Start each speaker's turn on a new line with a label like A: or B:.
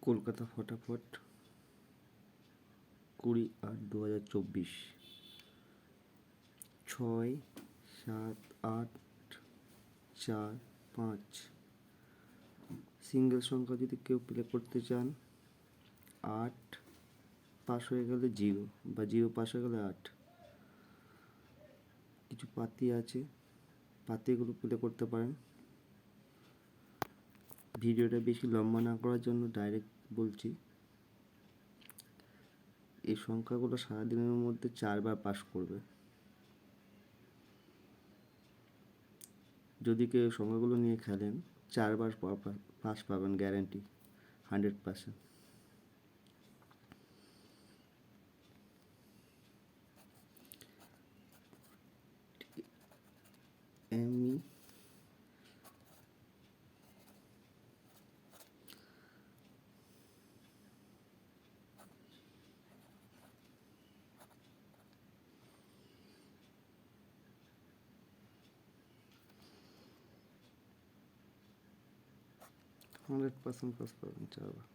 A: কলকাতা ফটাফট 20/8/2024। 6, 7, 8, 4, 5। সিঙ্গেল সংখ্যা যদি কেউ প্লে করতে চান, 8 পাস হয়ে গেলে 0 বা 0 পাস হয়ে গেলে 8। কিছু পাতি আছে, পাতিগুলো প্লে করতে পারেন। ভিডিওটা বেশি লম্বা না করার জন্য ডাইরেক্ট বলছি, এই সংখ্যাগুলো সারাদিনের মধ্যে 4 বার পাস করবে। যদি কেউ সংখ্যাগুলো নিয়ে খেলেন, 4 বার পাস পাবেন, গ্যারান্টি 100%। আমি 100% পাস পাবেন 4 বার।